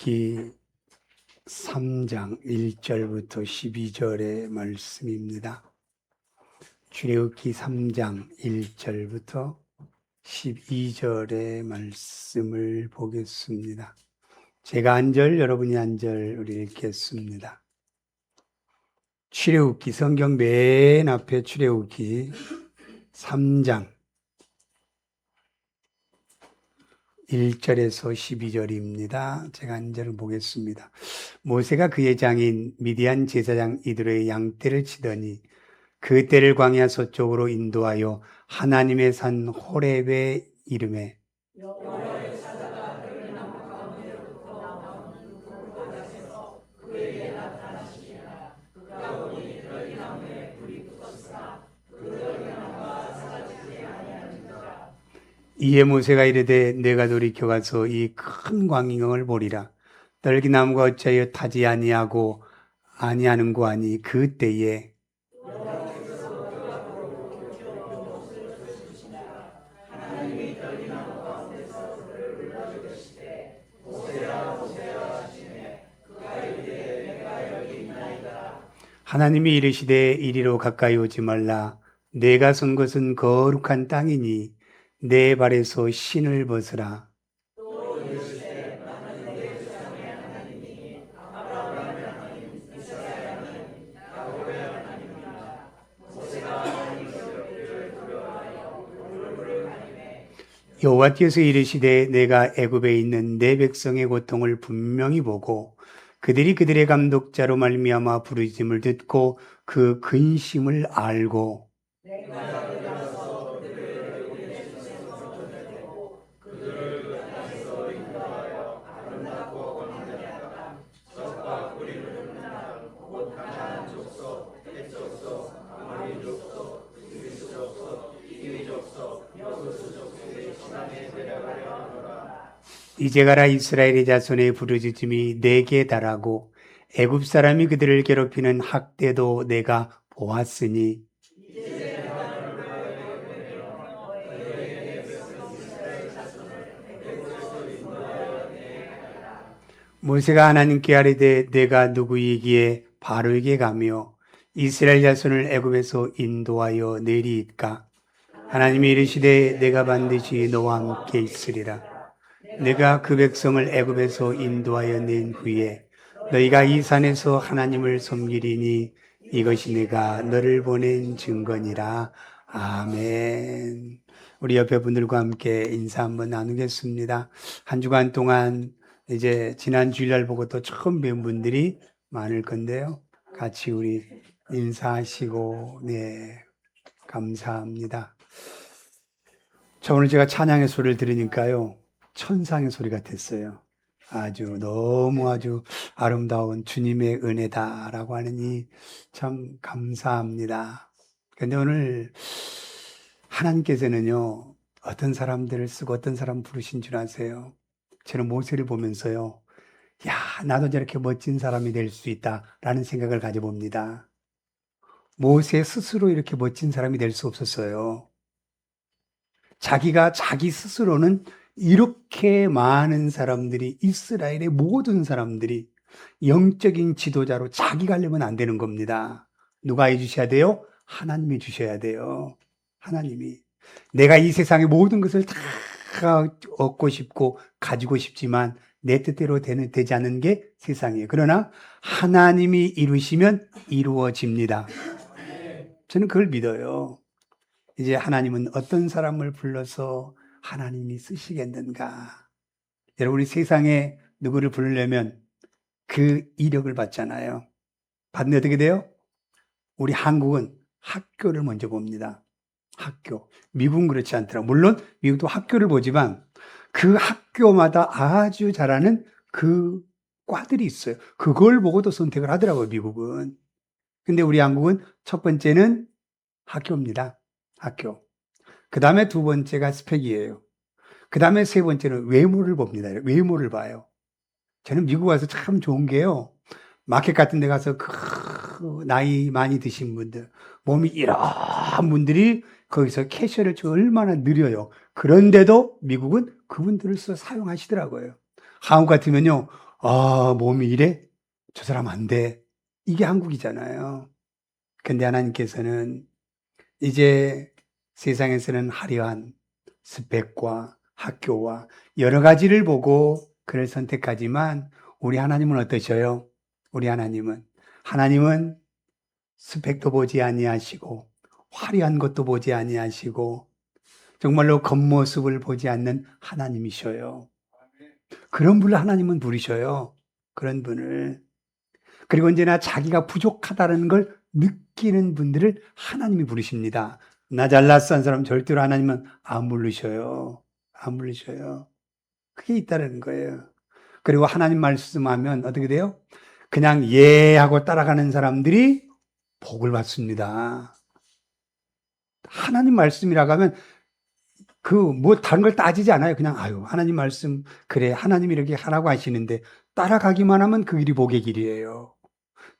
출애굽기 3장 1절부터 12절의 말씀입니다. 출애굽기 3장 1절부터 12절의 말씀을 보겠습니다. 제가 한 절, 여러분이 한 절 우리 읽겠습니다. 출애굽기 성경 맨 앞에 출애굽기 3장 1절에서 12절입니다. 제가 한 절을 보겠습니다. 모세가 그의 장인 미디안 제사장 이드로의 양떼를 치더니 그 떼를 광야 서쪽으로 인도하여 하나님의 산 호렙에 이르매 이에 모세가 이르되 내가 돌이켜 가서 이 큰 광경을 보리라. 떨기나무가 어찌하여 타지 아니하고 아니하는고 하니 그때에 하나님이 이르시되 이리로 가까이 오지 말라. 내가 선 것은 거룩한 땅이니 내 발에서 신을 벗으라. 여호와께서 이르시되 내가 애굽에 있는 내 백성의 고통을 분명히 보고 그들이 그들의 감독자로 말미암아 부르짖음을 듣고 그 근심을 알고 이제 가라. 이스라엘의 자손의 부르짖음이 내게 달하고 애굽 사람이 그들을 괴롭히는 학대도 내가 보았으니 모세가 하나님께 아뢰되 내가 누구이기에 바로에게 가며 이스라엘 자손을 애굽에서 인도하여 내리이까. 하나님이 이르시되 내가 반드시 너와 함께 있으리라. 내가 그 백성을 애굽에서 인도하여 낸 후에 너희가 이 산에서 하나님을 섬기리니 이것이 내가 너를 보낸 증거니라. 아멘. 우리 옆에 분들과 함께 인사 한번 나누겠습니다. 한 주간 동안 이제 지난 주일날 보고 또 처음 뵌 분들이 많을 건데요. 같이 우리 인사하시고 네 감사합니다. 자, 오늘 제가 찬양의 소리를 들으니까요. 천상의 소리 같았어요. 너무 아름다운 주님의 은혜다라고 하느니 참 감사합니다. 그런데 오늘 하나님께서는요, 어떤 사람들을 쓰고 어떤 사람 부르신 줄 아세요? 저는 모세를 보면서요, 나도 저렇게 멋진 사람이 될 수 있다라는 생각을 가져봅니다. 모세 스스로 이렇게 멋진 사람이 될 수 없었어요. 자기 스스로는 이렇게 많은 사람들이, 이스라엘의 모든 사람들이 영적인 지도자로 자기가 하려면 안 되는 겁니다. 누가 해주셔야 돼요? 하나님이 주셔야 돼요. 하나님이. 내가 이 세상의 모든 것을 다 얻고 싶고 가지고 싶지만 내 뜻대로 되지 않는 게 세상이에요. 그러나 하나님이 이루시면 이루어집니다. 저는 그걸 믿어요. 이제 하나님은 어떤 사람을 불러서 하나님이 쓰시겠는가? 여러분이 세상에 누구를 부르려면 그 이력을 받잖아요. 받는데 어떻게 돼요? 우리 한국은 학교를 먼저 봅니다. 학교. 미국은 그렇지 않더라고요. 물론 미국도 학교를 보지만 그 학교마다 아주 잘하는 그 과들이 있어요. 그걸 보고도 선택을 하더라고요, 미국은. 근데 우리 한국은 첫 번째는 학교입니다. 학교. 그 다음에 두 번째가 스펙이에요. 그 다음에 세 번째는 외모를 봅니다. 외모를 봐요. 저는 미국 와서 참 좋은 게요. 마켓 같은 데 가서 나이 많이 드신 분들, 몸이 이런 분들이 거기서 캐셔를 얼마나 느려요. 그런데도 미국은 그분들을 사용하시더라고요. 한국 같으면요, 아, 몸이 이래? 저 사람 안 돼. 이게 한국이잖아요. 근데 하나님께서는 이제 세상에서는 화려한 스펙과 학교와 여러 가지를 보고 그를 선택하지만 우리 하나님은 어떠셔요? 우리 하나님은 스펙도 보지 아니하시고 화려한 것도 보지 아니하시고 정말로 겉모습을 보지 않는 하나님이셔요. 그런 분을 하나님은 부르셔요. 그런 분을. 그리고 언제나 자기가 부족하다는 걸 느끼는 분들을 하나님이 부르십니다. 나 잘났어 한 사람 절대로 하나님은 안 부르셔요. 안 부르셔요. 그게 있다는 거예요. 그리고 하나님 말씀하면 어떻게 돼요? 그냥 예 하고 따라가는 사람들이 복을 받습니다. 하나님 말씀이라고 하면 뭐 다른 걸 따지지 않아요. 그냥 아유 하나님 말씀 그래 하나님이 이렇게 하라고 하시는데 따라가기만 하면 그 길이 복의 길이에요.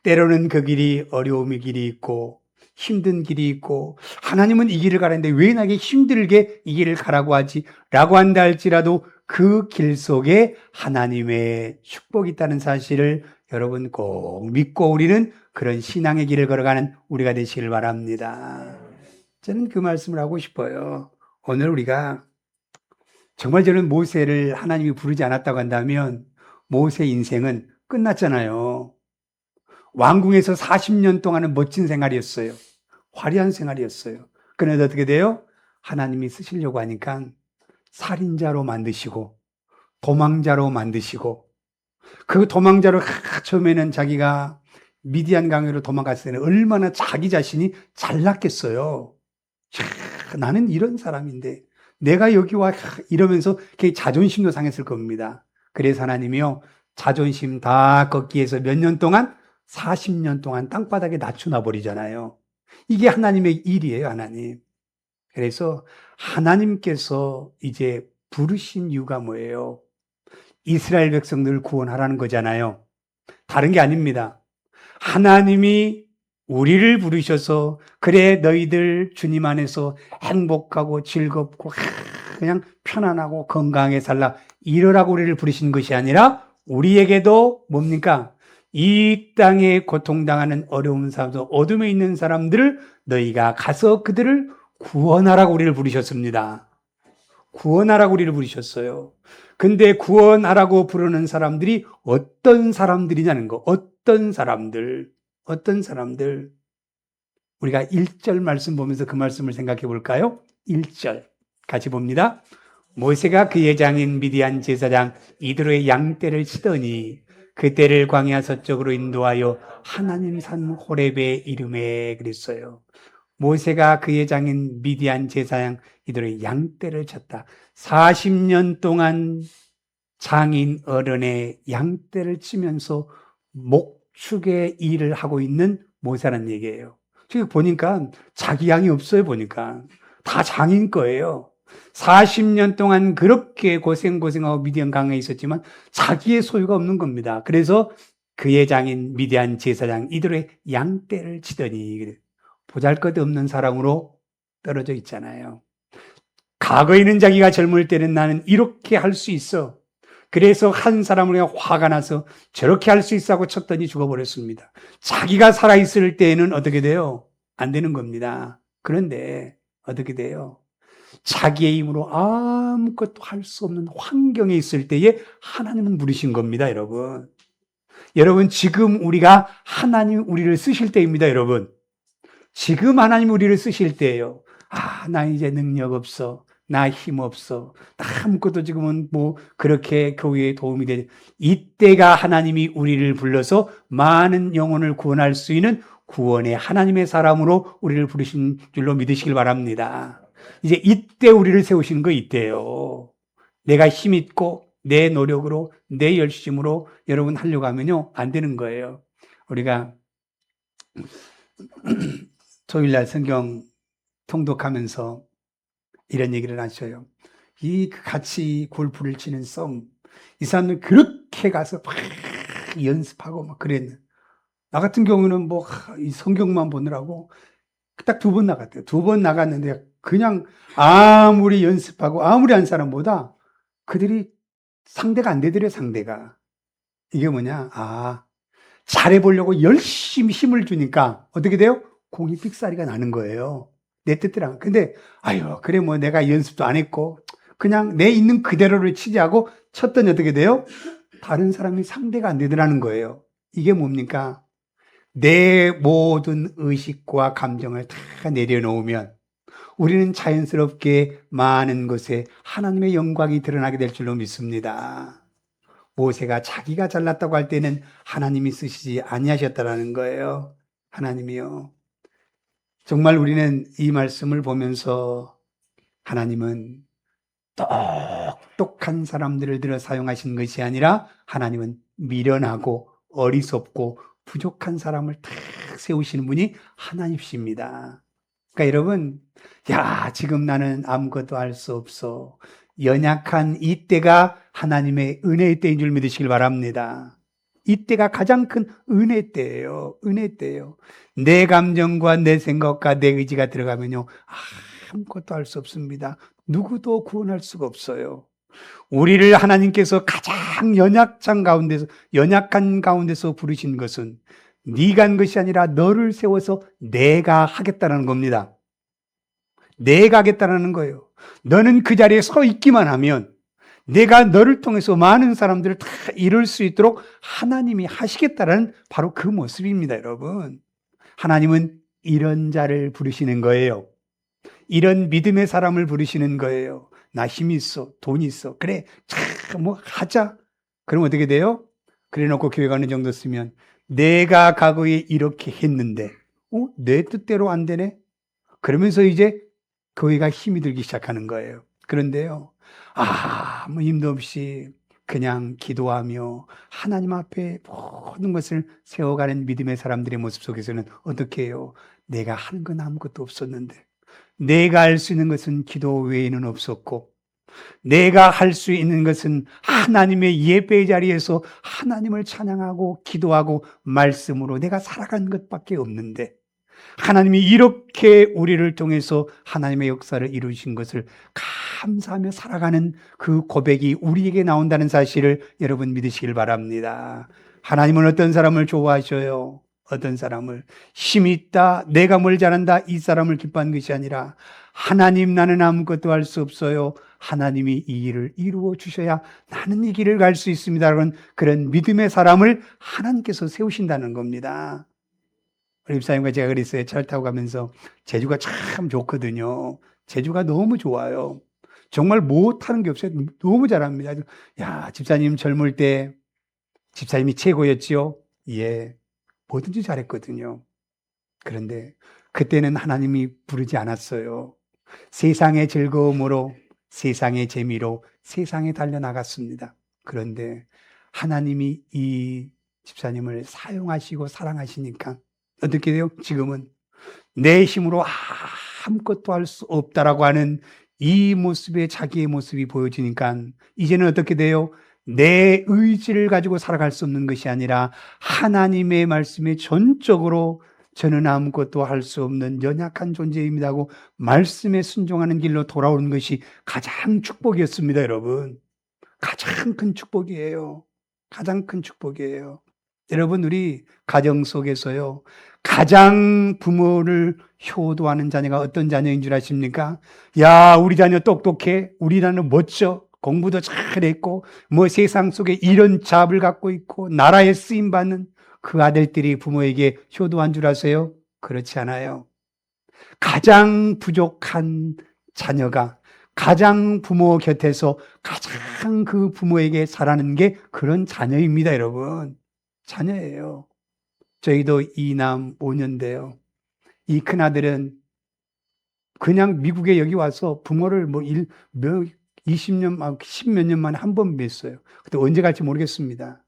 때로는 그 길이 어려움의 길이 있고 힘든 길이 있고 하나님은 이 길을 가라는데 왜 나에게 힘들게 이 길을 가라고 하지? 라고 한다 할지라도 그 길 속에 하나님의 축복이 있다는 사실을 여러분 꼭 믿고 우리는 그런 신앙의 길을 걸어가는 우리가 되시길 바랍니다. 저는 그 말씀을 하고 싶어요. 오늘 우리가 정말 저는 모세를 하나님이 부르지 않았다고 한다면 모세 인생은 끝났잖아요. 왕궁에서 40년 동안은 멋진 생활이었어요. 화려한 생활이었어요. 그런데 어떻게 돼요? 하나님이 쓰시려고 하니까 살인자로 만드시고 도망자로 만드시고 그 도망자로 처음에는 자기가 미디안 강으로 도망갔을 때는 얼마나 자기 자신이 잘났겠어요. 나는 이런 사람인데 내가 여기 와 이러면서 자존심도 상했을 겁니다. 그래서 하나님이요 자존심 다 꺾기 위해서 몇 년 동안 40년 동안 땅바닥에 낮춰놔 버리잖아요. 이게 하나님의 일이에요, 하나님. 그래서 하나님께서 이제 부르신 이유가 뭐예요? 이스라엘 백성들을 구원하라는 거잖아요. 다른 게 아닙니다. 하나님이 우리를 부르셔서 그래 너희들 주님 안에서 행복하고 즐겁고 그냥 편안하고 건강하게 살라 이러라고 우리를 부르신 것이 아니라 우리에게도 뭡니까? 이 땅에 고통당하는 어려운 사람들, 어둠에 있는 사람들을 너희가 가서 그들을 구원하라고 우리를 부르셨습니다. 구원하라고 우리를 부르셨어요. 근데 구원하라고 부르는 사람들이 어떤 사람들이냐는 거. 어떤 사람들. 우리가 1절 말씀 보면서 그 말씀을 생각해 볼까요? 1절 같이 봅니다. 모세가 그의 장인 미디안 제사장 이드로의 양떼를 치더니 그 떼를 광야 서쪽으로 인도하여 하나님 산 호렙의 이름에 그랬어요. 모세가 그의 장인 미디안 제사장 이들의 양떼를 쳤다. 40년 동안 장인 어른의 양떼를 치면서 목축의 일을 하고 있는 모세라는 얘기예요. 지금 보니까 자기 양이 없어요, 보니까. 다 장인 거예요. 40년 동안 그렇게 고생하고 미디안 강에 있었지만 자기의 소유가 없는 겁니다. 그래서 그의 장인 미디안 제사장 이들의 양떼를 치더니 보잘것없는 사람으로 떨어져 있잖아요. 과거에는 자기가 젊을 때는 나는 이렇게 할 수 있어. 그래서 한 사람을 그냥 화가 나서 저렇게 할 수 있어 하고 쳤더니 죽어버렸습니다. 자기가 살아있을 때에는 어떻게 돼요? 안 되는 겁니다. 그런데 어떻게 돼요? 자기의 힘으로 아무것도 할 수 없는 환경에 있을 때에 하나님은 부르신 겁니다, 여러분. 여러분, 지금 우리가 하나님 우리를 쓰실 때입니다, 여러분. 지금 하나님 우리를 쓰실 때예요. 아, 나 이제 능력 없어. 나 힘 없어. 나 아무것도 지금은 뭐 그렇게 교회에 도움이 되지. 이때가 하나님이 우리를 불러서 많은 영혼을 구원할 수 있는 구원의 하나님의 사람으로 우리를 부르신 줄로 믿으시길 바랍니다. 이제 이때 우리를 세우시는 거 이때요. 내가 힘 있고 내 노력으로 내 열심으로 여러분 하려고 하면요 안 되는 거예요. 우리가 토요일날 성경 통독하면서 이런 얘기를 하셔요. 이 같이 골프를 치는 썸, 이 사람들 그렇게 가서 막 연습하고 막 그랬는데, 나 같은 경우는 뭐 이 성경만 보느라고 딱 2번 나갔대요. 2번 나갔는데 그냥 아무리 연습하고 아무리 한 사람보다 그들이 상대가 안 되더래요, 상대가. 이게 뭐냐? 잘해보려고 열심히 힘을 주니까 어떻게 돼요? 공이 삑사리가 나는 거예요. 내 뜻대로. 근데, 그래, 뭐 내가 연습도 안 했고, 그냥 내 있는 그대로를 치지 하고 쳤더니 어떻게 돼요? 다른 사람이 상대가 안 되더라는 거예요. 이게 뭡니까? 내 모든 의식과 감정을 다 내려놓으면 우리는 자연스럽게 많은 것에 하나님의 영광이 드러나게 될 줄로 믿습니다. 모세가 자기가 잘났다고 할 때는 하나님이 쓰시지 아니하셨다라는 거예요. 하나님이요. 정말 우리는 이 말씀을 보면서 하나님은 똑똑한 사람들을 들어 사용하신 것이 아니라 하나님은 미련하고 어리석고 부족한 사람을 탁 세우시는 분이 하나님이십니다. 그러니까 여러분, 지금 나는 아무것도 할 수 없어. 연약한 이때가 하나님의 은혜의 때인 줄 믿으시길 바랍니다. 이때가 가장 큰 은혜 때예요. 은혜 때예요. 내 감정과 내 생각과 내 의지가 들어가면요, 아무것도 할 수 없습니다. 누구도 구원할 수가 없어요. 우리를 하나님께서 가장 연약한 가운데서 부르신 것은 네가 한 것이 아니라 너를 세워서 내가 하겠다는 겁니다. 내가 하겠다는 거예요. 너는 그 자리에 서 있기만 하면 내가 너를 통해서 많은 사람들을 다 이룰 수 있도록 하나님이 하시겠다는 바로 그 모습입니다, 여러분. 하나님은 이런 자를 부르시는 거예요. 이런 믿음의 사람을 부르시는 거예요. 나 힘 있어, 돈 있어. 그래, 하자. 그럼 어떻게 돼요? 그래 놓고 교회 가는 정도 쓰면 내가 과거에 이렇게 했는데, 내 뜻대로 안 되네? 그러면서 이제 교회가 힘이 들기 시작하는 거예요. 그런데요, 아무 힘도 없이 그냥 기도하며 하나님 앞에 모든 것을 세워가는 믿음의 사람들의 모습 속에서는 어떻게 해요? 내가 하는 건 아무것도 없었는데, 내가 할 수 있는 것은 기도 외에는 없었고, 내가 할 수 있는 것은 하나님의 예배 자리에서 하나님을 찬양하고 기도하고 말씀으로 내가 살아간 것밖에 없는데, 하나님이 이렇게 우리를 통해서 하나님의 역사를 이루신 것을 감사하며 살아가는 그 고백이 우리에게 나온다는 사실을 여러분 믿으시길 바랍니다. 하나님은 어떤 사람을 좋아하셔요? 어떤 사람을 힘이 있다, 내가 뭘 잘한다, 이 사람을 기뻐하는 것이 아니라 하나님, 나는 아무것도 할 수 없어요. 하나님이 이 일을 이루어 주셔야 나는 이 길을 갈 수 있습니다. 그런 믿음의 사람을 하나님께서 세우신다는 겁니다. 우리 집사님과 제가 그랬어요. 차를 타고 가면서 제주가 참 좋거든요. 제주가 너무 좋아요. 정말 못하는 게 없어요. 너무 잘합니다. 집사님 젊을 때 집사님이 최고였지요? 예, 뭐든지 잘했거든요. 그런데 그때는 하나님이 부르지 않았어요. 세상의 즐거움으로, 세상의 재미로 세상에 달려나갔습니다. 그런데 하나님이 이 집사님을 사용하시고 사랑하시니까 어떻게 돼요? 지금은 내 힘으로 아무것도 할 수 없다라고 하는 이 모습에 자기의 모습이 보여지니까 이제는 어떻게 돼요? 내 의지를 가지고 살아갈 수 없는 것이 아니라 하나님의 말씀에 전적으로 저는 아무것도 할 수 없는 연약한 존재입니다 하고 말씀에 순종하는 길로 돌아오는 것이 가장 축복이었습니다, 여러분. 가장 큰 축복이에요. 가장 큰 축복이에요. 여러분, 우리 가정 속에서요, 가장 부모를 효도하는 자녀가 어떤 자녀인 줄 아십니까? 우리 자녀 똑똑해. 우리 자녀 멋져. 공부도 잘했고, 세상 속에 이런 잡을 갖고 있고, 나라에 쓰임받는 그 아들들이 부모에게 효도한 줄 아세요? 그렇지 않아요. 가장 부족한 자녀가 가장 부모 곁에서 가장 그 부모에게 잘하는 게 그런 자녀입니다, 여러분. 자녀예요. 저희도 2남 5년대요. 이 큰아들은 그냥 미국에 여기 와서 부모를 20년, 10몇 년 만에 한 번 뵀어요. 그때 언제 갈지 모르겠습니다.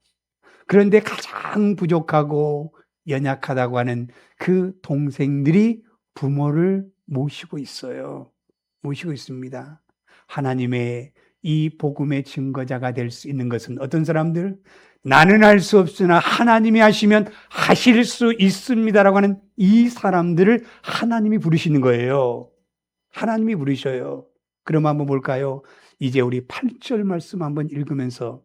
그런데 가장 부족하고 연약하다고 하는 그 동생들이 부모를 모시고 있어요. 모시고 있습니다. 하나님의 이 복음의 증거자가 될 수 있는 것은 어떤 사람들? 나는 할 수 없으나 하나님이 하시면 하실 수 있습니다라고 하는 이 사람들을 하나님이 부르시는 거예요. 하나님이 부르셔요. 그럼 한번 볼까요? 이제 우리 8절 말씀 한번 읽으면서,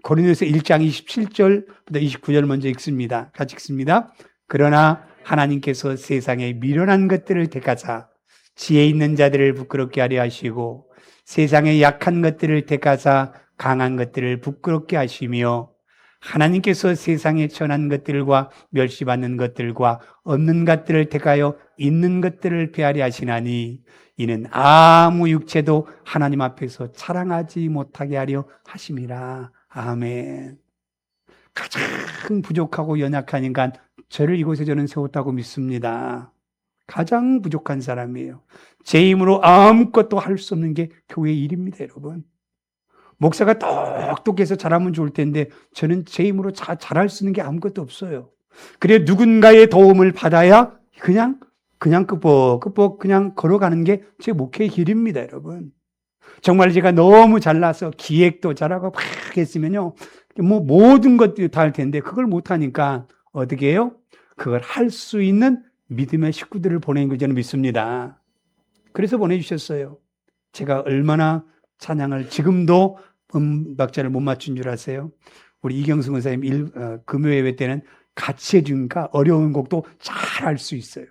고린도서 1장 27절부터 29절 먼저 읽습니다. 같이 읽습니다. 그러나 하나님께서 세상에 미련한 것들을 택하사 지혜 있는 자들을 부끄럽게 하려 하시고 세상에 약한 것들을 택하사 강한 것들을 부끄럽게 하시며 하나님께서 세상에 천한 것들과 멸시받는 것들과 없는 것들을 택하여 있는 것들을 폐하려 하시나니 이는 아무 육체도 하나님 앞에서 자랑하지 못하게 하려 하심이라. 아멘. 가장 부족하고 연약한 인간, 저를 이곳에 저는 세웠다고 믿습니다. 가장 부족한 사람이에요. 제 힘으로 아무것도 할 수 없는 게 교회의 일입니다, 여러분. 목사가 똑똑해서 잘하면 좋을 텐데 저는 제 힘으로 잘할 수 있는 게 아무것도 없어요. 그래 누군가의 도움을 받아야 그냥 끄뻑끄뻑 그냥 걸어가는 게 제 목회의 길입니다, 여러분. 정말 제가 너무 잘나서 기획도 잘하고 막 했으면요, 뭐 모든 것들이 다 할 텐데 그걸 못하니까 어떻게 해요? 그걸 할 수 있는 믿음의 식구들을 보내는 걸 저는 믿습니다. 그래서 보내주셨어요. 제가 얼마나 찬양을 지금도 박자를 못 맞춘 줄 아세요? 우리 이경수 권사님 금요 예배 때는 같이 해주니까 어려운 곡도 잘 할 수 있어요.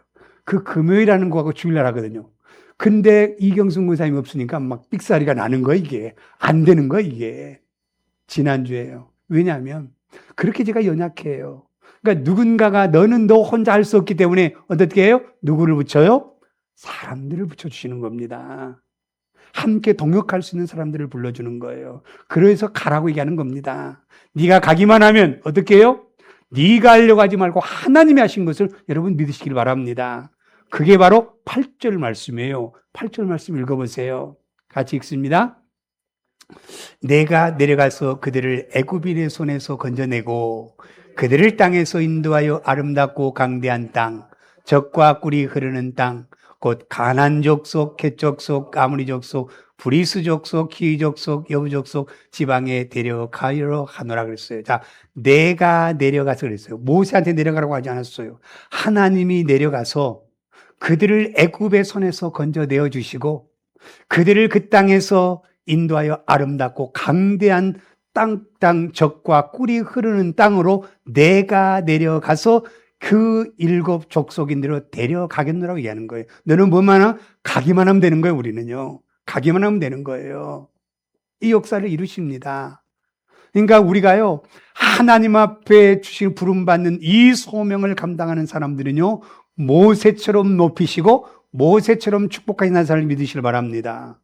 그 금요일하는 거하고 주일날 하거든요. 근데 이경수 권사님 없으니까 막 삑사리가 나는 거예요. 이게 안 되는 거예요. 이게 지난주에요. 왜냐하면 그렇게 제가 연약해요. 그러니까 누군가가 너는 너 혼자 할 수 없기 때문에 어떻게 해요? 누구를 붙여요? 사람들을 붙여주시는 겁니다. 함께 동역할 수 있는 사람들을 불러주는 거예요. 그래서 가라고 얘기하는 겁니다. 네가 가기만 하면 어떻게 해요? 네가 하려고 하지 말고 하나님이 하신 것을 여러분 믿으시길 바랍니다. 그게 바로 8절 말씀이에요. 8절 말씀 읽어보세요. 같이 읽습니다. 내가 내려가서 그들을 애굽인의 손에서 건져내고 그들을 땅에서 인도하여 아름답고 강대한 땅, 젖과 꿀이 흐르는 땅, 곧 가나안 족속, 헷 족속, 아모리 족속, 브리스 족속, 히위 족속, 여부 족속 지방에 데려가려 하노라 그랬어요. 자, 내가 내려가서 그랬어요. 모세한테 내려가라고 하지 않았어요. 하나님이 내려가서 그들을 애굽의 손에서 건져내어 주시고 그들을 그 땅에서 인도하여 아름답고 강대한 땅 젖과 꿀이 흐르는 땅으로 내가 내려가서 그 7 족속인들로 데려가겠노라고 얘기하는 거예요. 너는 뭐만 하면 가기만 하면 되는 거예요. 우리는요. 가기만 하면 되는 거예요. 이 역사를 이루십니다. 그러니까 우리가요, 하나님 앞에 주신 부름받는 이 소명을 감당하는 사람들은요, 모세처럼 높이시고 모세처럼 축복하시는 사람을 믿으시길 바랍니다.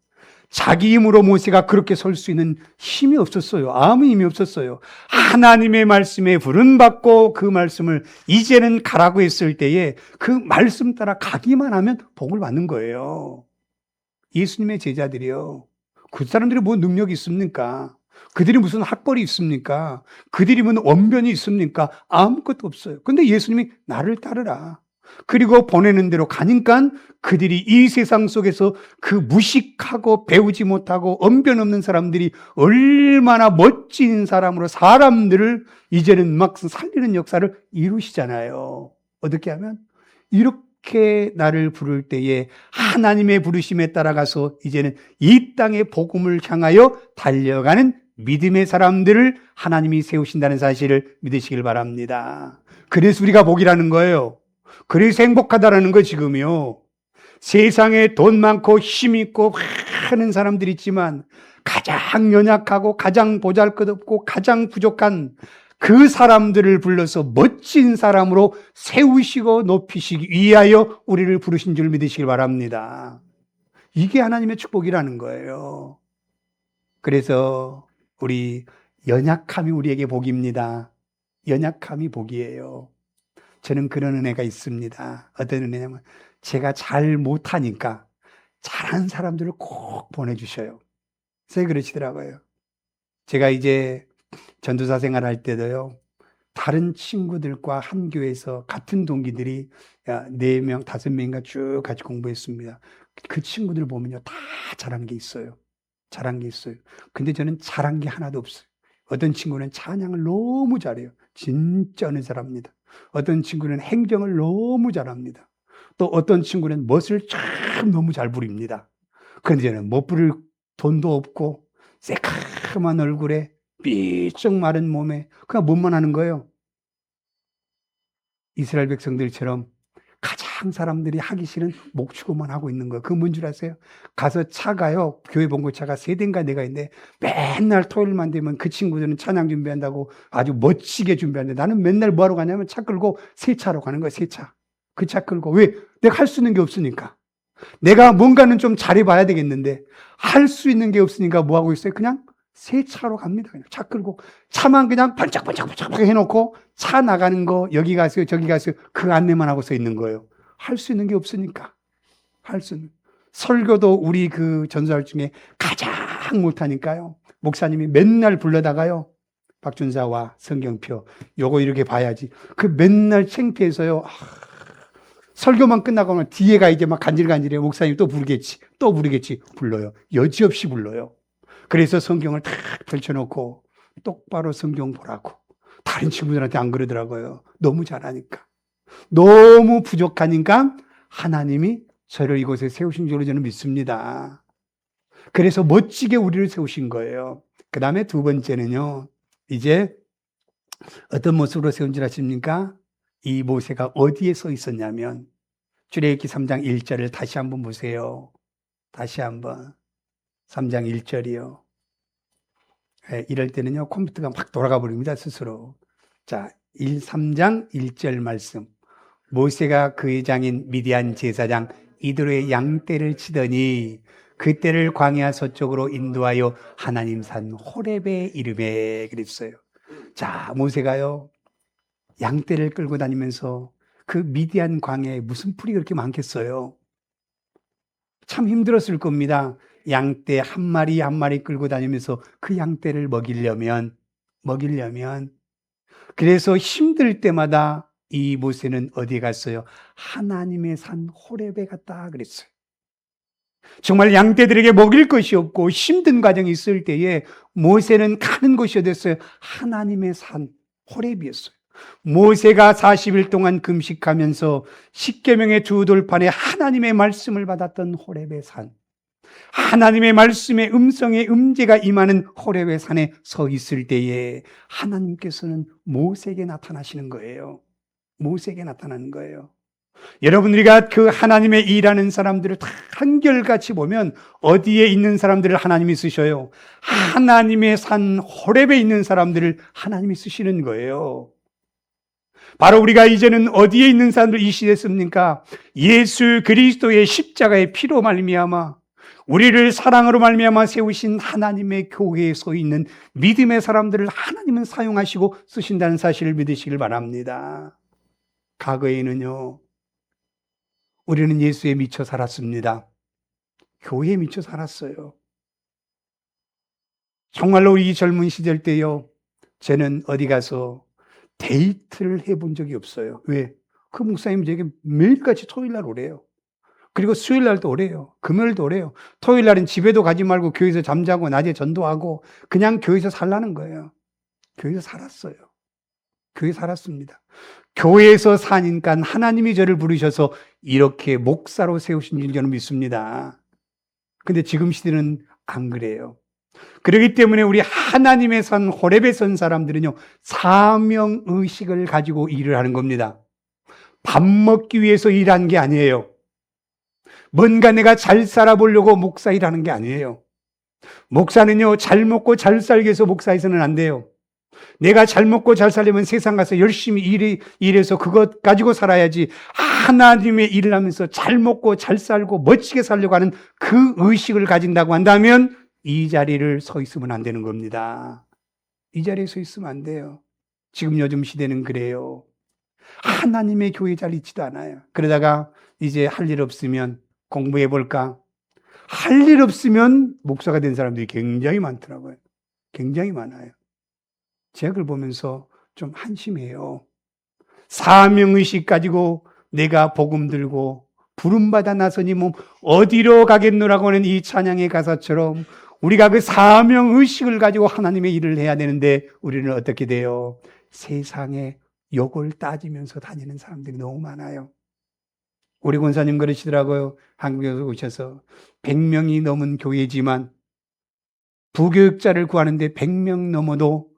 자기 힘으로 모세가 그렇게 설 수 있는 힘이 없었어요. 아무 힘이 없었어요. 하나님의 말씀에 부름받고 그 말씀을 이제는 가라고 했을 때에 그 말씀 따라 가기만 하면 복을 받는 거예요. 예수님의 제자들이요, 그 사람들이 뭐 능력이 있습니까? 그들이 무슨 학벌이 있습니까? 그들이 무슨 언변이 있습니까? 아무것도 없어요. 근데 예수님이 나를 따르라. 그리고 보내는 대로 가니까 그들이 이 세상 속에서 그 무식하고 배우지 못하고 언변 없는 사람들이 얼마나 멋진 사람으로 사람들을 이제는 막 살리는 역사를 이루시잖아요. 어떻게 하면? 이렇게 나를 부를 때에 하나님의 부르심에 따라가서 이제는 이 땅의 복음을 향하여 달려가는 믿음의 사람들을 하나님이 세우신다는 사실을 믿으시길 바랍니다. 그래서 우리가 복이라는 거예요. 그래서 행복하다라는 거 지금이요. 세상에 돈 많고 힘 있고 많은 사람들이 있지만 가장 연약하고 가장 보잘것없고 가장 부족한 그 사람들을 불러서 멋진 사람으로 세우시고 높이시기 위하여 우리를 부르신 줄 믿으시길 바랍니다. 이게 하나님의 축복이라는 거예요. 그래서 우리 연약함이 우리에게 복입니다. 연약함이 복이에요. 저는 그런 은혜가 있습니다. 어떤 은혜냐면 제가 잘 못하니까 잘하는 사람들을 꼭 보내주셔요. 그래서 그러시더라고요. 제가 이제 전도사 생활할 때도요, 다른 친구들과 한 교회에서 같은 동기들이 4명, 5명인가 쭉 같이 공부했습니다. 그 친구들 보면요, 다 잘한 게 있어요. 잘한 게 있어요. 근데 저는 잘한 게 하나도 없어요. 어떤 친구는 찬양을 너무 잘해요. 진짜 어느 사람입니다. 어떤 친구는 행정을 너무 잘합니다. 또 어떤 친구는 멋을 참 너무 잘 부립니다. 그런데 저는 못 부를 돈도 없고 새카만 얼굴에 삐쩍 마른 몸에 그냥 뭐만 하는 거예요. 이스라엘 백성들처럼 가장 사람들이 하기 싫은 목축어만 하고 있는 거예요. 그거 뭔 줄 아세요? 가서 차가요. 교회 봉고차가 3대인가 4가 있는데 맨날 토요일만 되면 그 친구들은 찬양 준비한다고 아주 멋지게 준비하는데 나는 맨날 뭐하러 가냐면 차 끌고 세차로 가는 거예요. 세차. 그 차 끌고. 왜? 내가 할 수 있는 게 없으니까. 내가 뭔가는 좀 잘해봐야 되겠는데 할 수 있는 게 없으니까 뭐 하고 있어요? 그냥 세차로 갑니다. 그냥 차 끌고 차만 그냥 반짝반짝 해놓고 차 나가는 거 여기 가세요 저기 가세요 그 안내만 하고 서 있는 거예요. 할 수 있는 게 없으니까. 할 수 있는 설교도 우리 그 전사할 중에 가장 못하니까요. 목사님이 맨날 불러다가요. 박준사와 성경표 요거 이렇게 봐야지. 그 맨날 창피해서요. 설교만 끝나고 뒤에가 이제 막 간질간질해. 목사님 또 부르겠지. 불러요. 여지없이 불러요. 그래서 성경을 탁 펼쳐놓고 똑바로 성경 보라고. 다른 친구들한테 안 그러더라고요. 너무 잘하니까. 너무 부족하니까 하나님이 저를 이곳에 세우신 줄로 저는 믿습니다. 그래서 멋지게 우리를 세우신 거예요. 그 다음에 두 번째는요. 이제 어떤 모습으로 세운 줄 아십니까? 이 모세가 어디에 서 있었냐면 출애굽기 3장 1절을 다시 한번 보세요. 다시 한번 3장 1절이요. 이럴 때는요 컴퓨터가 막 돌아가 버립니다 스스로. 자, 3장 1절 말씀. 모세가 그의 장인 미디안 제사장 이드로의 양떼를 치더니 그떼를 광야 서쪽으로 인도하여 하나님 산 호렙에 이르매 그랬어요. 자, 모세가요 양떼를 끌고 다니면서 그 미디안 광야에 무슨 풀이 그렇게 많겠어요? 참 힘들었을 겁니다. 양떼 한 마리 한 마리 끌고 다니면서 그 양떼를 먹이려면 그래서 힘들 때마다 이 모세는 어디에 갔어요? 하나님의 산 호렙에 갔다 그랬어요. 정말 양떼들에게 먹일 것이 없고 힘든 과정이 있을 때에 모세는 가는 곳이 어디였어요? 하나님의 산 호렙이었어요. 모세가 40일 동안 금식하면서 십계명의 두 돌판에 하나님의 말씀을 받았던 호렙의 산, 하나님의 말씀의 음성의 음제가 임하는 호렙의 산에 서 있을 때에 하나님께서는 모세에게 나타나시는 거예요. 모세에게 나타나는 거예요. 여러분, 우리가 그 하나님의 일하는 사람들을 다 한결같이 보면 어디에 있는 사람들을 하나님이 쓰셔요? 하나님의 산 호렙에 있는 사람들을 하나님이 쓰시는 거예요. 바로 우리가 이제는 어디에 있는 사람들 이 시대에 씁니까? 예수 그리스도의 십자가의 피로 말미암아 우리를 사랑으로 말미암아 세우신 하나님의 교회에 서 있는 믿음의 사람들을 하나님은 사용하시고 쓰신다는 사실을 믿으시길 바랍니다. 과거에는요, 우리는 예수에 미쳐 살았습니다. 교회에 미쳐 살았어요. 정말로 이 젊은 시절 때요, 저는 어디 가서 데이트를 해본 적이 없어요. 왜? 그 목사님 제게 매일같이 토요일날 오래요. 그리고 수요일날도 오래요. 금요일도 오래요. 토요일날은 집에도 가지 말고 교회에서 잠자고 낮에 전도하고 그냥 교회에서 살라는 거예요. 교회에서 살았어요. 교회 살았습니다. 교회에서 사니까 하나님이 저를 부르셔서 이렇게 목사로 세우신 줄 저는 믿습니다. 근데 지금 시대는 안 그래요. 그렇기 때문에 우리 하나님의 산 호렙에 선 사람들은요, 사명의식을 가지고 일을 하는 겁니다. 밥 먹기 위해서 일하는 게 아니에요. 뭔가 내가 잘 살아보려고 목사 일하는 게 아니에요. 목사는요, 잘 먹고 잘 살기 위해서 목사해서는 안 돼요. 내가 잘 먹고 잘 살려면 세상 가서 열심히 일해서 그것 가지고 살아야지. 하나님의 일을 하면서 잘 먹고 잘 살고 멋지게 살려고 하는 그 의식을 가진다고 한다면 이 자리를 서 있으면 안 되는 겁니다. 이 자리에 서 있으면 안 돼요. 지금 요즘 시대는 그래요. 하나님의 교회 잘 있지도 않아요. 그러다가 이제 할 일 없으면 공부해 볼까? 할 일 없으면 목사가 된 사람들이 굉장히 많더라고요. 굉장히 많아요. 제가 그걸 보면서 좀 한심해요. 사명의식 가지고 내가 복음 들고 부름받아 나서니 몸 어디로 가겠노라고 하는 이 찬양의 가사처럼 우리가 그 사명의식을 가지고 하나님의 일을 해야 되는데 우리는 어떻게 돼요? 세상에 욕을 따지면서 다니는 사람들이 너무 많아요. 우리 권사님 그러시더라고요. 한국에 오셔서 100명이 넘은 교회지만 부교육자를 구하는데 100명 넘어도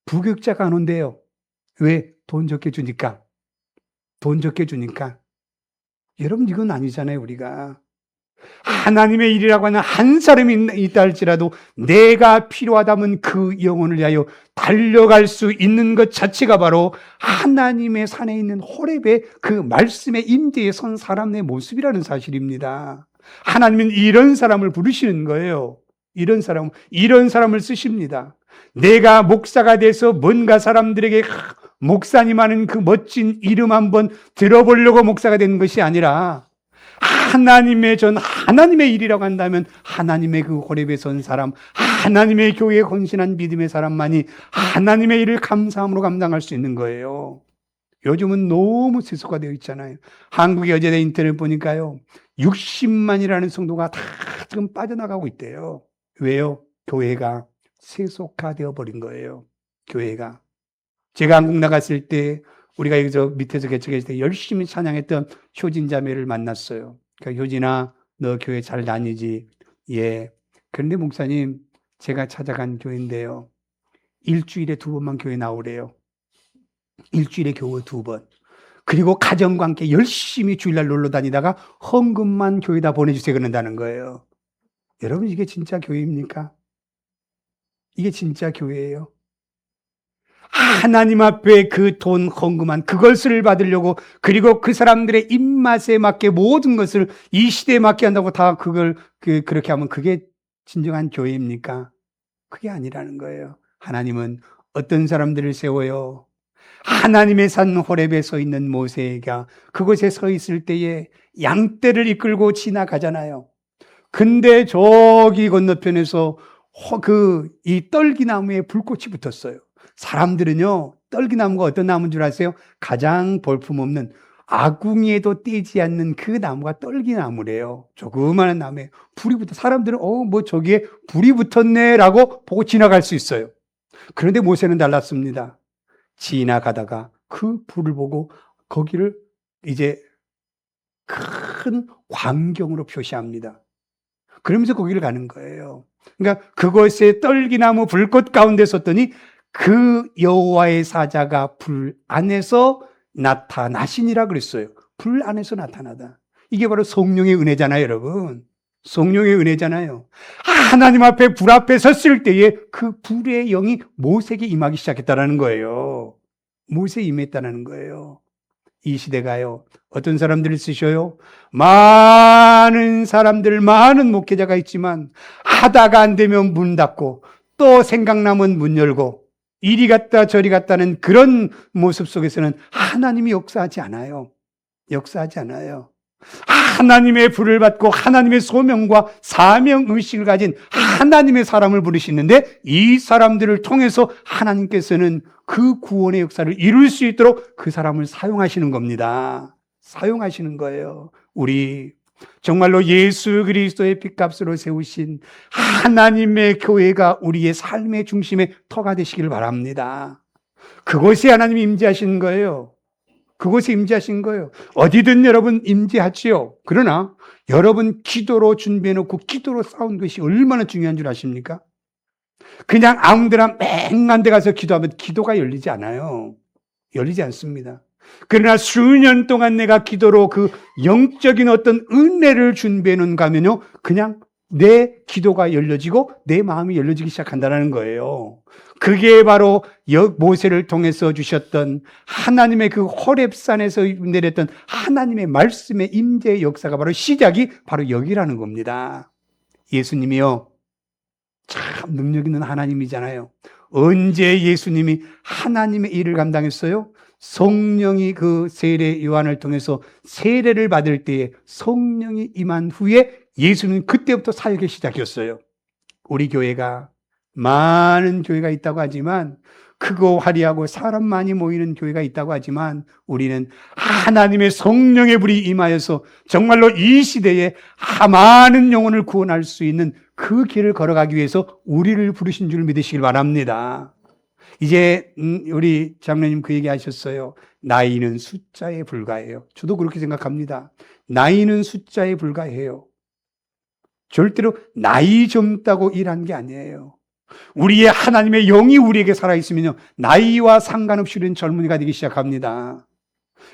부교육자가 안 온대요. 왜? 돈 적게 주니까. 돈 적게 주니까. 여러분, 이건 아니잖아요, 우리가. 하나님의 일이라고 하는 한 사람이 있다 할지라도 내가 필요하다면 그 영혼을 위하여 달려갈 수 있는 것 자체가 바로 하나님의 산에 있는 호렙의 그 말씀의 임재에 선 사람의 모습이라는 사실입니다. 하나님은 이런 사람을 부르시는 거예요. 이런 사람을 쓰십니다. 내가 목사가 돼서 뭔가 사람들에게 목사님 하는 그 멋진 이름 한번 들어보려고 목사가 된 것이 아니라 하나님의 일이라고 한다면 하나님의 그 호렙에 선 사람, 하나님의 교회에 헌신한 믿음의 사람만이 하나님의 일을 감사함으로 감당할 수 있는 거예요. 요즘은 너무 세속화되어 있잖아요. 한국의 어제 인터넷 보니까요, 60만이라는 성도가 다 지금 빠져나가고 있대요. 왜요? 교회가 세속화되어 버린 거예요. 교회가. 제가 한국 나갔을 때 우리가 여기서 밑에서 개척했을 때 열심히 찬양했던 효진 자매를 만났어요. 그러니까 효진아, 너 교회 잘 다니지? 예. 그런데 목사님, 제가 찾아간 교회인데요, 일주일에 2번만 교회 나오래요. 일주일에 겨우 2번. 그리고 가정과 함께 열심히 주일날 놀러 다니다가 헌금만 교회에다 보내주세요 그런다는 거예요. 여러분, 이게 진짜 교회입니까? 이게 진짜 교회예요? 하나님 앞에 그 돈 헌금한 그것을 받으려고, 그리고 그 사람들의 입맛에 맞게 모든 것을 이 시대에 맞게 한다고 다 그걸 그렇게 하면 그게 진정한 교회입니까? 그게 아니라는 거예요. 하나님은 어떤 사람들을 세워요? 하나님의 산 호렙에 서 있는 모세가 그곳에 서 있을 때에 양떼를 이끌고 지나가잖아요. 근데 저기 건너편에서 이 떨기나무에 불꽃이 붙었어요. 사람들은요, 떨기나무가 어떤 나무인 줄 아세요? 가장 볼품없는 아궁이에도 떼지 않는 그 나무가 떨기나무래요. 조그마한 나무에 불이 붙어. 사람들은 뭐 저기에 불이 붙었네라고 보고 지나갈 수 있어요. 그런데 모세는 달랐습니다. 지나가다가 그 불을 보고 거기를 이제 큰 광경으로 표시합니다. 그러면서 거기를 가는 거예요. 그러니까 그곳에 떨기나무 불꽃 가운데 섰더니 그 여호와의 사자가 불 안에서 나타나시니라 그랬어요. 불 안에서 나타나다. 이게 바로 성령의 은혜잖아요, 여러분. 성령의 은혜잖아요. 하나님 앞에 불 앞에 섰을 때에 그 불의 영이 모세에게 임하기 시작했다는 거예요. 모세에 임했다는 거예요. 이 시대가요, 어떤 사람들을 쓰셔요? 많은 사람들, 많은 목회자가 있지만 하다가 안 되면 문 닫고 또 생각나면 문 열고 이리 갔다 저리 갔다는 그런 모습 속에서는 하나님이 역사하지 않아요. 역사하지 않아요. 하나님의 불을 받고 하나님의 소명과 사명의식을 가진 하나님의 사람을 부르시는데 이 사람들을 통해서 하나님께서는 그 구원의 역사를 이룰 수 있도록 그 사람을 사용하시는 겁니다. 사용하시는 거예요. 우리 정말로 예수 그리스도의 핏값으로 세우신 하나님의 교회가 우리의 삶의 중심의 터가 되시길 바랍니다. 그곳에 하나님이 임재하시는 거예요. 그곳에 임재하신 거예요. 어디든 여러분 임재하지요. 그러나 여러분 기도로 준비해놓고 기도로 싸운 것이 얼마나 중요한 줄 아십니까? 그냥 아무데나 맹한 데 가서 기도하면 기도가 열리지 않아요. 열리지 않습니다. 그러나 수년 동안 내가 기도로 그 영적인 어떤 은혜를 준비해 놓은 가면요, 그냥 내 기도가 열려지고 내 마음이 열려지기 시작한다는 거예요. 그게 바로 모세를 통해서 주셨던 하나님의 그 호렙산에서 내렸던 하나님의 말씀의 임재의 역사가 바로 시작이 바로 여기라는 겁니다. 예수님이요, 참 능력 있는 하나님이잖아요. 언제 예수님이 하나님의 일을 감당했어요? 성령이 그 세례 요한을 통해서 세례를 받을 때에 성령이 임한 후에 예수는 그때부터 사역의 시작이었어요. 우리 교회가 많은 교회가 있다고 하지만, 크고 화려하고 사람 많이 모이는 교회가 있다고 하지만, 우리는 하나님의 성령의 불이 임하여서 정말로 이 시대에 많은 영혼을 구원할 수 있는 그 길을 걸어가기 위해서 우리를 부르신 줄 믿으시길 바랍니다. 이제 우리 장로님 그 얘기 하셨어요. 나이는 숫자에 불과해요. 저도 그렇게 생각합니다. 나이는 숫자에 불과해요. 절대로 나이 젊다고 일한 게 아니에요. 우리의 하나님의 영이 우리에게 살아있으면요, 나이와 상관없이 우리는 젊은이가 되기 시작합니다.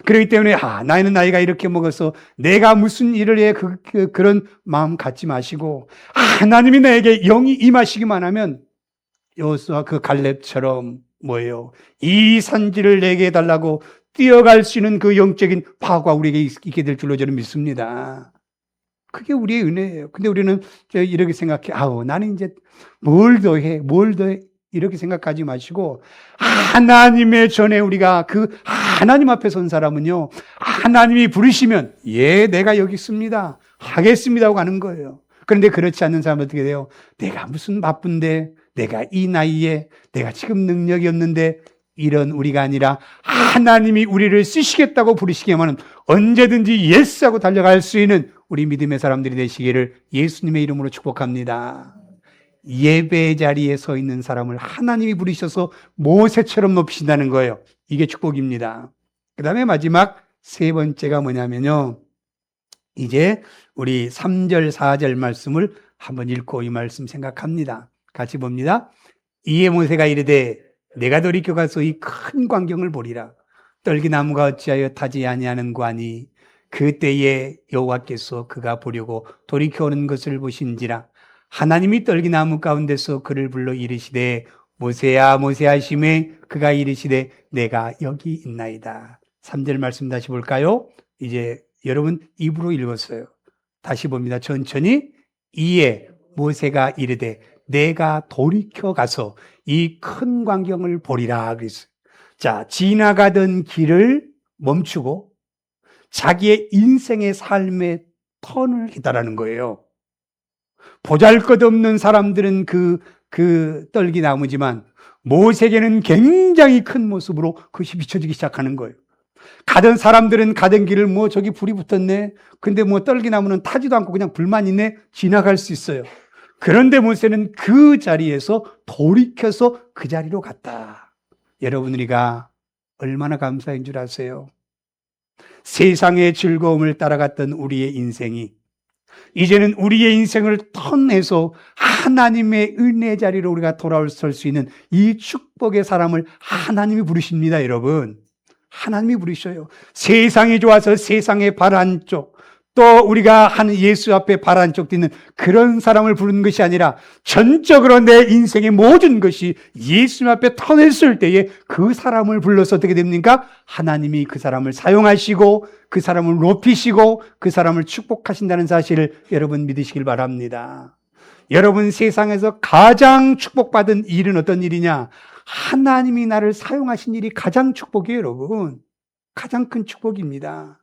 그렇기 때문에 나이는 나이가 이렇게 먹어서 내가 무슨 일을 해 그런 마음 갖지 마시고, 하나님이 나에게 영이 임하시기만 하면 여호수아 그 갈렙처럼 뭐예요? 이 산지를 내게 해달라고 뛰어갈 수 있는 그 영적인 파워가 우리에게 있게 될 줄로 저는 믿습니다. 그게 우리의 은혜예요. 근데 우리는 이렇게 생각해. 나는 이제 뭘 더 해? 뭘 더 해? 이렇게 생각하지 마시고, 하나님의 전에 우리가 그 하나님 앞에 선 사람은요, 하나님이 부르시면, 내가 여기 있습니다. 하겠습니다 하고 가는 거예요. 그런데 그렇지 않는 사람은 어떻게 돼요? 내가 무슨 바쁜데, 내가 이 나이에, 내가 지금 능력이 없는데, 이런 우리가 아니라 하나님이 우리를 쓰시겠다고 부르시기에만 언제든지 예스하고 달려갈 수 있는 우리 믿음의 사람들이 되시기를 예수님의 이름으로 축복합니다. 예배 자리에 서 있는 사람을 하나님이 부르셔서 모세처럼 높이신다는 거예요. 이게 축복입니다. 그 다음에 마지막 세 번째가 뭐냐면요, 이제 우리 3절 4절 말씀을 한번 읽고 이 말씀 생각합니다. 같이 봅니다. 이에 모세가 이르되 내가 돌이켜 가서 이 큰 광경을 보리라. 떨기나무가 어찌하여 타지 아니하는고 하니 그때에 여호와께서 그가 보려고 돌이켜 오는 것을 보신지라. 하나님이 떨기나무 가운데서 그를 불러 이르시되 모세야 모세야 하시매 그가 이르시되 내가 여기 있나이다. 3절 말씀 다시 볼까요? 이제 여러분 입으로 읽었어요. 다시 봅니다. 천천히. 이에 모세가 이르되 내가 돌이켜 가서 이 큰 광경을 보리라 그랬어요. 자, 지나가던 길을 멈추고 자기의 인생의 삶의 턴을 했다라는 거예요. 보잘것없는 사람들은 그 떨기나무지만 모세에게는 굉장히 큰 모습으로 그것이 비춰지기 시작하는 거예요. 가던 사람들은 가던 길을 저기 불이 붙었네. 근데 떨기나무는 타지도 않고 그냥 불만 있네. 지나갈 수 있어요. 그런데 모세는 그 자리에서 돌이켜서 그 자리로 갔다. 여러분, 우리가 얼마나 감사한 줄 아세요? 세상의 즐거움을 따라갔던 우리의 인생이 이제는 우리의 인생을 턴해서 하나님의 은혜 자리로 우리가 돌아올 수 있는 이 축복의 사람을 하나님이 부르십니다, 여러분. 하나님이 부르셔요. 세상이 좋아서 세상의 발 안쪽, 또 우리가 하는 예수 앞에 발 안쪽 있는 그런 사람을 부르는 것이 아니라 전적으로 내 인생의 모든 것이 예수님 앞에 터냈을 때에 그 사람을 불러서 어떻게 됩니까? 하나님이 그 사람을 사용하시고 그 사람을 높이시고 그 사람을 축복하신다는 사실을 여러분 믿으시길 바랍니다. 여러분, 세상에서 가장 축복받은 일은 어떤 일이냐? 하나님이 나를 사용하신 일이 가장 축복이에요, 여러분. 가장 큰 축복입니다.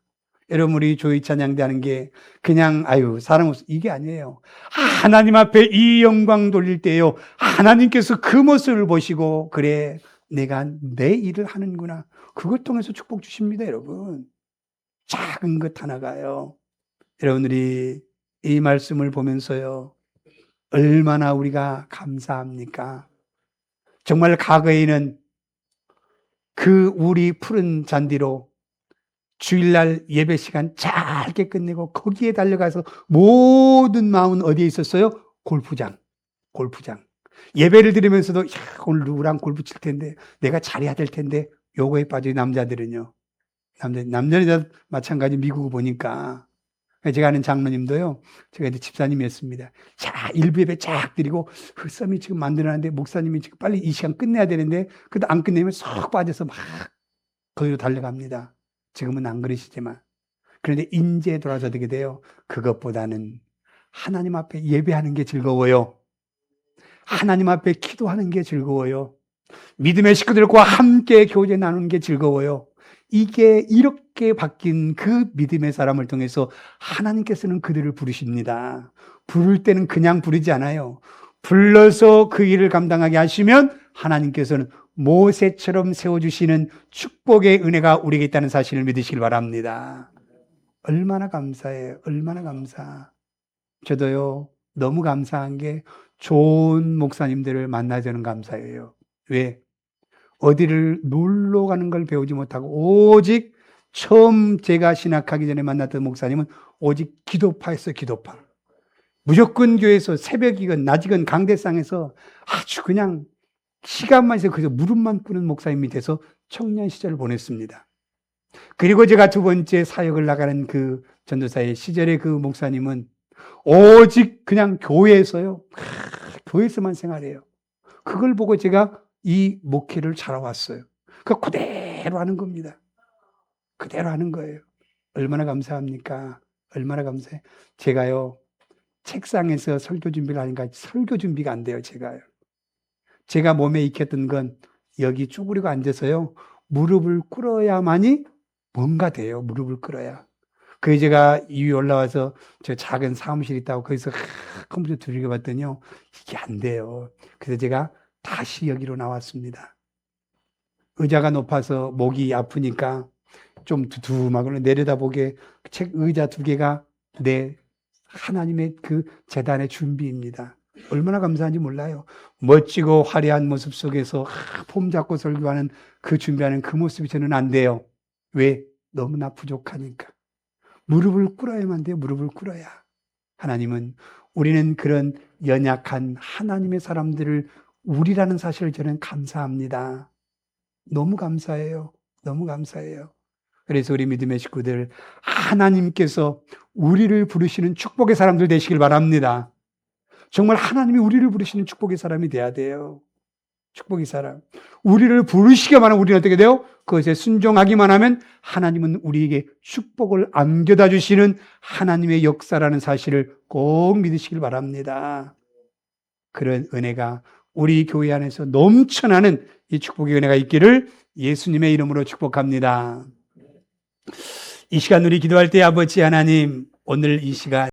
여러분, 우리 조의 찬양대 하는 게 그냥 사람 없어 이게 아니에요. 하나님 앞에 이 영광 돌릴 때요, 하나님께서 그 모습을 보시고 그래, 내가 내 일을 하는구나. 그것 통해서 축복 주십니다, 여러분. 작은 것 하나가요. 여러분들이 이 말씀을 보면서요, 얼마나 우리가 감사합니까? 정말 과거에는 그 우리 푸른 잔디로 주일날 예배 시간 짧게 끝내고 거기에 달려가서 모든 마음은 어디에 있었어요? 골프장. 예배를 드리면서도 오늘 누구랑 골프 칠 텐데 내가 잘해야 될 텐데 요거에 빠져 남자들은요. 남자는 마찬가지 미국 보니까 제가 아는 장로님도요. 제가 이제 집사님이었습니다. 자, 일부 예배 쫙 드리고 그 썸이 지금 만들어놨는데 목사님이 지금 빨리 이 시간 끝내야 되는데 그래도 안 끝내면 쏙 빠져서 막 거기로 달려갑니다. 지금은 안 그러시지만. 그런데 인제 돌아서 어떻게 돼요? 그것보다는 하나님 앞에 예배하는 게 즐거워요. 하나님 앞에 기도하는 게 즐거워요. 믿음의 식구들과 함께 교제 나누는 게 즐거워요. 이게 이렇게 바뀐 그 믿음의 사람을 통해서 하나님께서는 그들을 부르십니다. 부를 때는 그냥 부르지 않아요. 불러서 그 일을 감당하게 하시면 하나님께서는 모세처럼 세워주시는 축복의 은혜가 우리에게 있다는 사실을 믿으시길 바랍니다. 얼마나 감사해요. 얼마나 감사. 저도요, 너무 감사한 게 좋은 목사님들을 만나야 되는 감사예요. 왜? 어디를 놀러 가는 걸 배우지 못하고 오직 처음 제가 신학하기 전에 만났던 목사님은 오직 기도파였어요. 기도파. 무조건 교회에서 새벽이건 낮이건 강대상에서 아주 그냥 시간만 있어 그래서 무릎만 꿇는 목사님 밑에서 청년 시절을 보냈습니다. 그리고 제가 두 번째 사역을 나가는 그 전도사의 시절의 그 목사님은 오직 그냥 교회에서요. 교회에서만 생활해요. 그걸 보고 제가 이 목회를 잘해왔어요. 그 그대로 하는 겁니다. 그대로 하는 거예요. 얼마나 감사합니까? 얼마나 감사해요. 제가요. 책상에서 설교 준비를 하니까 설교 준비가 안 돼요. 제가 몸에 익혔던 건 여기 쭈그리고 앉아서요. 무릎을 꿇어야만이 뭔가 돼요. 무릎을 꿇어야. 그래서 제가 이 위에 올라와서 저 작은 사무실 있다고 거기서 컴퓨터 두들겨 봤더니요. 이게 안 돼요. 그래서 제가 다시 여기로 나왔습니다. 의자가 높아서 목이 아프니까 좀 두툼하고 내려다보게 책 의자 두 개가 내 하나님의 그 재단의 준비입니다. 얼마나 감사한지 몰라요. 멋지고 화려한 모습 속에서 폼 잡고 설교하는 그 준비하는 그 모습이 저는 안 돼요. 왜? 너무나 부족하니까. 무릎을 꿇어야만 돼요. 무릎을 꿇어야. 하나님은 우리는 그런 연약한 하나님의 사람들을 우리라는 사실을 저는 감사합니다. 너무 감사해요. 너무 감사해요. 그래서 우리 믿음의 식구들, 하나님께서 우리를 부르시는 축복의 사람들 되시길 바랍니다. 정말 하나님이 우리를 부르시는 축복의 사람이 돼야 돼요. 축복의 사람. 우리를 부르시기만 하면 우리는 어떻게 돼요? 그것에 순종하기만 하면 하나님은 우리에게 축복을 안겨다 주시는 하나님의 역사라는 사실을 꼭 믿으시길 바랍니다. 그런 은혜가 우리 교회 안에서 넘쳐나는 이 축복의 은혜가 있기를 예수님의 이름으로 축복합니다. 이 시간 우리 기도할 때 아버지 하나님, 오늘 이 시간